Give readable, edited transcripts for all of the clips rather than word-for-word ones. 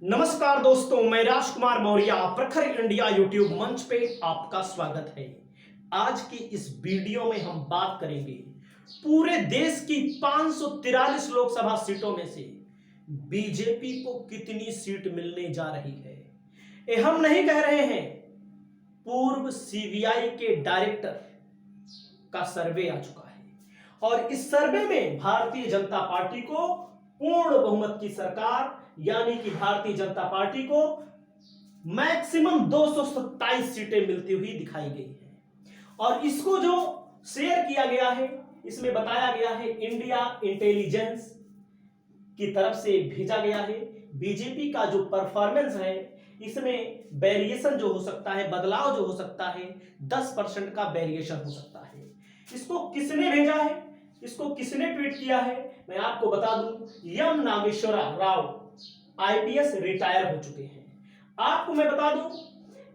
नमस्कार दोस्तों, मैं राजकुमार मौर्य प्रखर इंडिया यूट्यूब मंच पे आपका स्वागत है। आज की इस वीडियो में हम बात करेंगे पूरे देश की 543 लोकसभा सीटों में से बीजेपी को कितनी सीट मिलने जा रही है। ये हम नहीं कह रहे हैं, पूर्व सीबीआई के डायरेक्टर का सर्वे आ चुका है और इस सर्वे में भारतीय जनता पार्टी को पूर्ण बहुमत की सरकार यानी कि भारतीय जनता पार्टी को मैक्सिमम 227 सीटें मिलती हुई दिखाई गई है। और इसको जो शेयर किया गया है, इसमें बताया गया है इंडिया इंटेलिजेंस की तरफ से भेजा गया है। बीजेपी का जो परफॉर्मेंस है, इसमें वेरिएशन जो हो सकता है, बदलाव जो हो सकता है, 10% का वेरिएशन हो सकता है। इसको किसने भेजा है, इसको किसने ट्वीट किया है, मैं आपको बता दूं, M Nageshwar Rao IPS retire हो चुके हैं। आपको मैं बता दूं,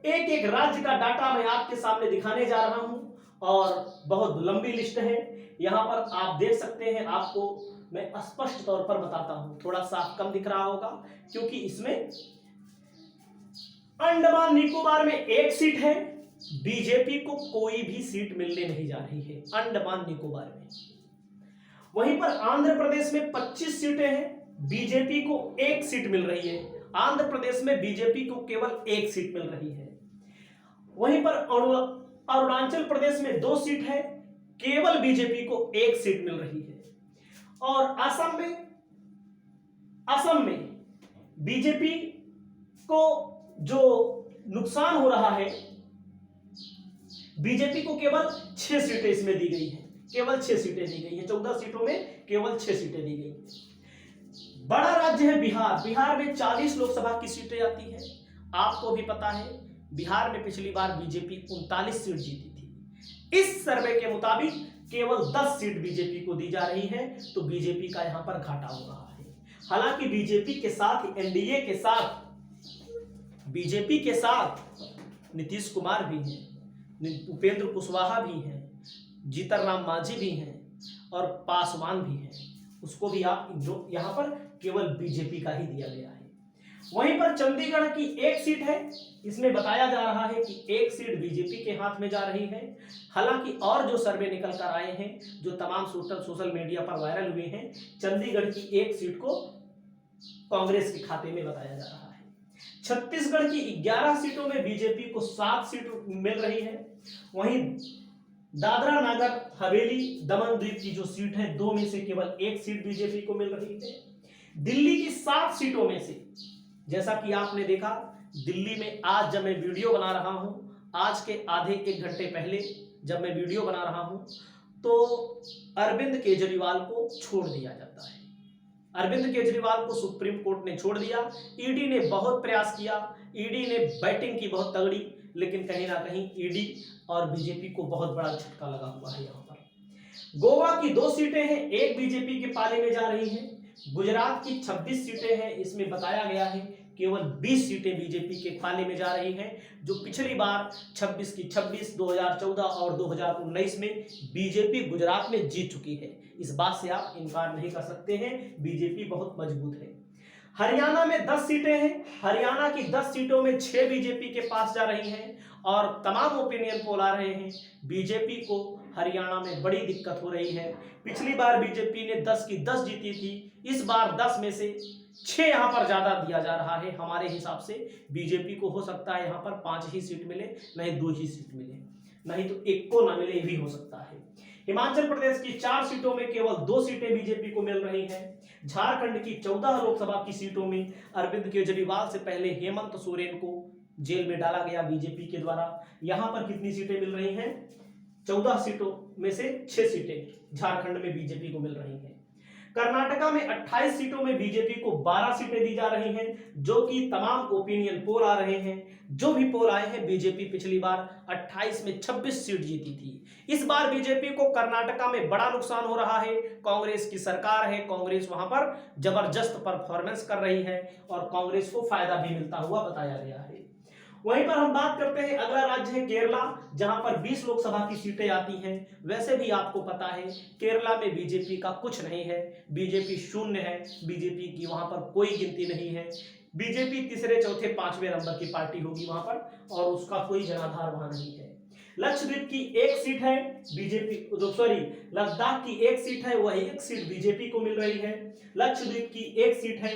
एक एक राज्य का डाटा मैं आपके सामने दिखाने जा रहा हूं और बहुत लंबी लिस्ट है। यहां पर आप देख सकते हैं, आपको मैं स्पष्ट तौर पर बताता हूं। थोड़ा सा कम दिख रहा होगा क्योंकि इसमें अंडमान निकोबार में एक सीट है, बीजेपी को कोई भी सीट मिलने नहीं जा रही है अंडमान निकोबार में। वहीं पर आंध्र प्रदेश में 25 सीटें हैं, बीजेपी को एक सीट मिल रही है। आंध्र प्रदेश में बीजेपी को केवल एक सीट मिल रही है। वहीं पर अरुणाचल प्रदेश में 2 सीट है, केवल बीजेपी को एक सीट मिल रही है। और असम में बीजेपी को जो नुकसान हो रहा है, बीजेपी को केवल 6 सीटें इसमें दी गई है, केवल 6 सीटें दी गई है। 14 सीटों में केवल 6 सीटें दी गई है। बड़ा राज्य है बिहार, बिहार में 40 लोकसभा की सीटें आती है। आपको भी पता है, बिहार में पिछली बार बीजेपी 39 सीट जीती थी। इस सर्वे के मुताबिक केवल 10 सीट बीजेपी को दी जा रही है, तो बीजेपी का यहां पर घाटा हो रहा है। हालांकि बीजेपी के साथ, एनडीए के साथ, बीजेपी के साथ नीतीश कुमार भी हैं, उपेंद्र कुशवाहा भी हैं, जीतन राम मांझी भी हैं और पासवान भी हैं। उसको भी आप जो यहां पर केवल बीजेपी का ही दिया गया है। वहीं पर चंडीगढ़ की एक सीट है, इसमें बताया जा रहा है कि एक सीट बीजेपी के हाथ में जा रही है। हालांकि और जो सर्वे निकल कर आए हैं, जो तमाम सोशल मीडिया पर वायरल हुए हैं, चंडीगढ़ की एक सीट को कांग्रेस के खाते में बताया जा रहा है। छत्तीसगढ़ की 11 सीटों में बीजेपी को 7 सीट मिल रही है। वहीं दादरा नागर हवेली दमन द्वीप की जो सीट है, 2 में से केवल एक सीट बीजेपी को मिल रही है। दिल्ली की 7 सीटों में से, जैसा कि आपने देखा, दिल्ली में आज जब मैं वीडियो बना रहा हूं, आज के आधे 1 घंटे पहले जब मैं वीडियो बना रहा हूं, तो अरविंद केजरीवाल को छोड़ दिया जाता है। अरविंद केजरीवाल को सुप्रीम कोर्ट ने छोड़ दिया। ईडी ने बहुत प्रयास किया, ईडी ने बैटिंग की बहुत तगड़ी, लेकिन कहीं ना कहीं ईडी और बीजेपी को बहुत बड़ा झटका लगा हुआ है। यहाँ पर गोवा की 2 सीटें हैं, एक बीजेपी के पाले में जा रही है। गुजरात की 26 सीटें हैं, इसमें बताया गया है केवल 20 सीटें बीजेपी के पाले में जा रही हैं, जो पिछली बार 26 की 26, 2014 और 2019 में बीजेपी गुजरात में जीत चुकी है। इस बात से आप इनकार नहीं कर सकते हैं, बीजेपी बहुत मजबूत है। हरियाणा में 10 सीटें हैं, हरियाणा की 10 सीटों में 6 बीजेपी के पास जा रही हैं और तमाम ओपिनियन पोल आ रहे हैं बीजेपी को हरियाणा में बड़ी दिक्कत हो रही है। पिछली बार बीजेपी ने 10 की 10 जीती थी, इस बार 10 में से 6 यहां पर ज्यादा दिया जा रहा है। हमारे हिसाब से बीजेपी को हो सकता है यहां पर 5 ही सीट मिले, नहीं 2 ही सीट मिले, नहीं तो 1 को ना मिले भी हो सकता है। हिमाचल प्रदेश की 4 सीटों में केवल 2 सीटें बीजेपी को मिल रही हैं। झारखंड की 14 लोकसभा की सीटों में अरविंद केजरीवाल से पहले हेमंत सोरेन को जेल में डाला गया बीजेपी के द्वारा। यहां पर कितनी सीटें मिल रही हैं? 14 सीटों में से 6 सीटें झारखंड में बीजेपी को मिल रही हैं। कर्नाटका में 28 सीटों में बीजेपी को 12 सीटें दी जा रही हैं, जो कि तमाम ओपिनियन पोल आ रहे हैं। जो भी पोल आए हैं, बीजेपी पिछली बार 28 में 26 सीट जीती थी। इस बार बीजेपी को कर्नाटका में बड़ा नुकसान हो रहा है। कांग्रेस की सरकार है, कांग्रेस वहां पर जबरदस्त परफॉर्मेंस कर रही है और कांग्रेस को फायदा भी मिलता हुआ बताया गया है। वहीं पर हम बात करते हैं, अगला राज्य है केरला, जहां पर 20 लोकसभा की सीटें आती हैं। वैसे भी आपको पता है केरला में बीजेपी का कुछ नहीं है, बीजेपी शून्य है, बीजेपी की वहां पर कोई गिनती नहीं है। बीजेपी तीसरे चौथे पांचवें नंबर की पार्टी होगी वहां पर, और उसका कोई जनाधार वहां नहीं है। लक्षद्वीप की एक सीट है बीजेपी, सॉरी, लद्दाख की एक सीट है, वह एक सीट बीजेपी को मिल रही है। लक्षद्वीप की एक सीट है,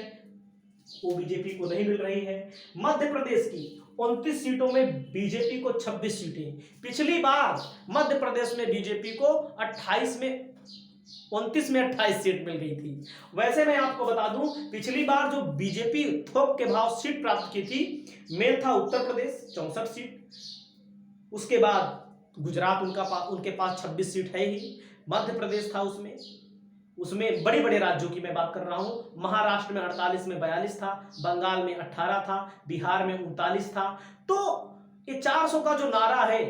वो बीजेपी को नहीं मिल रही है। मध्य प्रदेश की 29 सीटों में बीजेपी को 26 सीटें। पिछली बार मध्य प्रदेश में बीजेपी को 29 में 28 सीट मिल गई थी। वैसे मैं आपको बता दूं, पिछली बार जो बीजेपी थोक के भाव सीट प्राप्त की थी, मेन था उत्तर प्रदेश 64 सीट, उसके बाद गुजरात उनके पास 26 सीट है ही, मध्य प्रदेश था उसमें बड़े बड़े राज्यों की मैं बात कर रहा हूं। महाराष्ट्र में 48 में 42 था, बंगाल में 18 था, बिहार में 39 था। तो ये 400 का जो नारा है,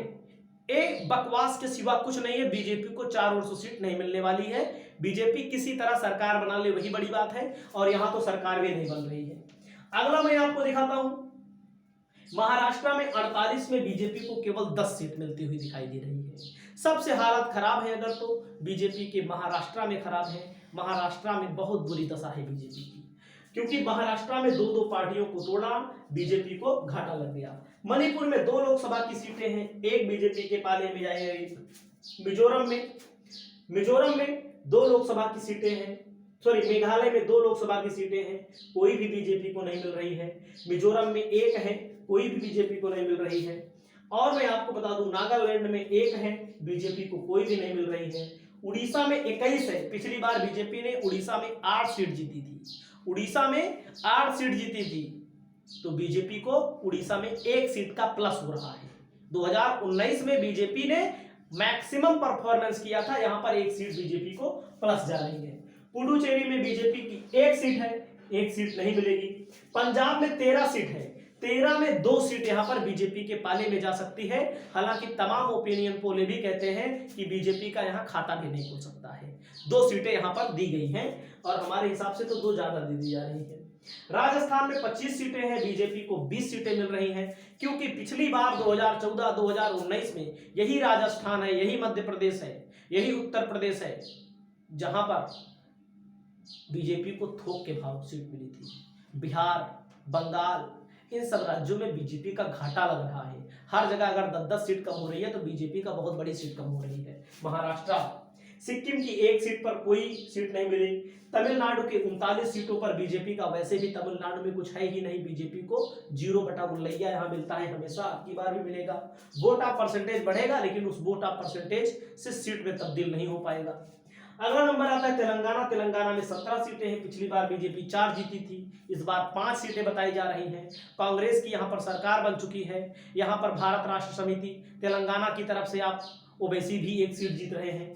एक बकवास के सिवा कुछ नहीं है। बीजेपी को 400 सीट नहीं मिलने वाली है। बीजेपी किसी तरह सरकार बना ले वही बड़ी बात है, और यहां तो सरकार भी नहीं बन रही है। अगला मैं आपको दिखाता हूं, महाराष्ट्र में 48 में बीजेपी को केवल 10 सीट मिलती हुई दिखाई दे रही है। सबसे हालत खराब है अगर तो बीजेपी के महाराष्ट्र में खराब है। महाराष्ट्र में बहुत बुरी दशा है बीजेपी की, क्योंकि महाराष्ट्र में दो पार्टियों को तोड़ा, बीजेपी को घाटा लग गया। मणिपुर में 2 लोकसभा की सीटें हैं, एक बीजेपी के पाले में आई गई। मिजोरम में 2 लोकसभा की सीटें हैं, सॉरी, मेघालय में 2 लोकसभा की सीटें हैं, कोई भी बीजेपी को नहीं मिल रही है। मिजोरम में 1 है, कोई भी बीजेपी को नहीं मिल रही है। और मैं आपको बता दूं, नागालैंड में 1 है, बीजेपी को कोई भी नहीं मिल रही है। उड़ीसा में 21 है, पिछली बार बीजेपी ने उड़ीसा में 8 सीट जीती थी, उड़ीसा में 8 सीट जीती थी, तो बीजेपी को उड़ीसा में 1 सीट का प्लस हो रहा है। 2019 में बीजेपी ने मैक्सिमम परफॉर्मेंस किया था, यहां पर 1 सीट बीजेपी को प्लस जा रही है। पुडुचेरी में बीजेपी की 1 सीट है, 1 सीट नहीं मिलेगी। पंजाब में 13 सीट है, 13 में 2 सीट यहां पर बीजेपी के पाले में जा सकती है। हालांकि तमाम ओपिनियन पोल भी कहते हैं कि बीजेपी का यहां खाता भी नहीं खुल सकता है। 2 सीटें यहां पर दी गई हैं, और हमारे हिसाब से तो 2 ज्यादा दी जा रही है। राजस्थान में 25 सीटें हैं, बीजेपी को 20 सीटें मिल रही हैं, क्योंकि पिछली बार 2014-2019 में यही राजस्थान है, यही मध्य प्रदेश है, यही उत्तर प्रदेश है जहां पर बीजेपी को थोक के भाव सीट मिली थी। बिहार, बंगाल, इन सब राज्यों में बीजेपी का घाटा लग रहा है। हर जगह अगर 10-10 सीट कम हो रही है तो बीजेपी का बहुत बड़ी सीट कम हो रही है। महाराष्ट्र, सिक्किम की 1 सीट पर कोई सीट नहीं मिली। तमिलनाडु के 39 सीटों पर बीजेपी का, वैसे भी तमिलनाडु में कुछ है ही नहीं, बीजेपी को 0/9 यहां मिलता है हमेशा, अब की बार भी मिलेगा। वोट ऑफ परसेंटेज बढ़ेगा, लेकिन उस वोट ऑफ परसेंटेज से सीट में तब्दील नहीं हो पाएगा। अगला नंबर आता है तेलंगाना। तेलंगाना में 17 सीटें हैं, पिछली बार बीजेपी 4 जीती थी, इस बार 5 सीटें बताई जा रही हैं। कांग्रेस की यहां पर सरकार बन चुकी है। यहां पर भारत राष्ट्र समिति तेलंगाना की तरफ से आप ओवैसी भी 1 सीट जीत रहे हैं।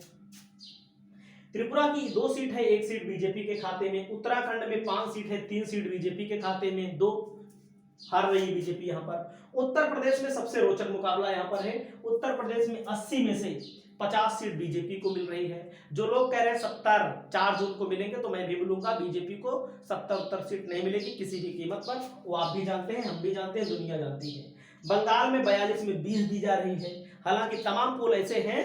त्रिपुरा की 2 सीट है, 1 सीट बीजेपी के खाते में। उत्तराखंड में 5 सीट है, 3 सीट बीजेपी के खाते में, 2 हार रही है बीजेपी यहां पर। उत्तर प्रदेश में सबसे रोचक मुकाबला यहां पर है। उत्तर प्रदेश में 80 में से 50 सीट बीजेपी को मिल रही है। जो लोग कह रहे हैं 70 4 जून को मिलेंगे, तो मैं भी बोलूंगा बीजेपी को 70-70 सीट नहीं मिलेगी किसी भी कीमत पर। वो आप भी जानते हैं, हम भी जानते हैं, दुनिया जानती है। बंगाल में 42 में 20 दी जा रही है। हालांकि तमाम पोल ऐसे हैं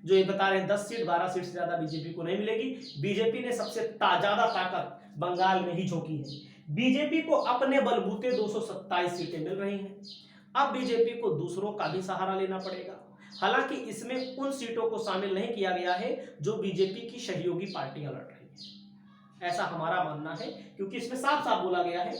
जो ये बता रहे हैं 10 सीट 12 सीट से ज्यादा बीजेपी को नहीं मिलेगी। बीजेपी ने सबसे ज्यादा ताकत बंगाल में ही झोंकी है। बीजेपी को अपने बलबूते 227 सीटें मिल रही हैं। अब बीजेपी को दूसरों का भी सहारा लेना पड़ेगा। हालांकि इसमें उन सीटों को शामिल नहीं किया गया है जो बीजेपी की सहयोगी पार्टियां लड़ रही हैं, ऐसा हमारा मानना है, क्योंकि इसमें साफ साफ बोला गया है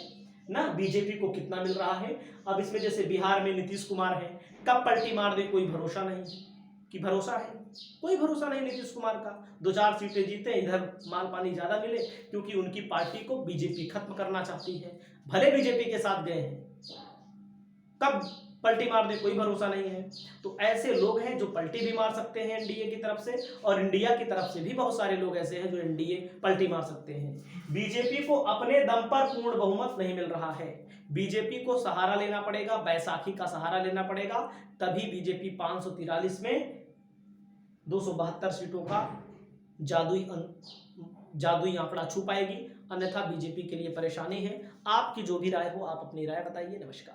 ना बीजेपी को कितना मिल रहा है। अब इसमें जैसे बिहार में नीतीश कुमार है, कब पलटी मार दे कोई भरोसा नहीं कि भरोसा है, कोई भरोसा नहीं नीतीश कुमार का। 2-4 सीटें जीते, इधर माल पानी ज्यादा मिले, क्योंकि उनकी पार्टी को बीजेपी खत्म करना चाहती है। भले बीजेपी के साथ गए हैं, कब पलटी मार दे कोई भरोसा नहीं है। तो ऐसे लोग हैं जो पलटी भी मार सकते हैं एनडीए की तरफ से, और इंडिया की तरफ से भी बहुत सारे लोग ऐसे हैं जो एनडीए पलटी मार सकते हैं। बीजेपी को अपने दम पर पूर्ण बहुमत नहीं मिल रहा है। बीजेपी को सहारा लेना पड़ेगा, बैसाखी का सहारा लेना पड़ेगा, तभी बीजेपी 543 में 272 सीटों का जादुई आंकड़ा छू पाएगी। अन्यथा बीजेपी के लिए परेशानी है। आपकी जो भी राय हो, आप अपनी राय बताइए। नमस्कार।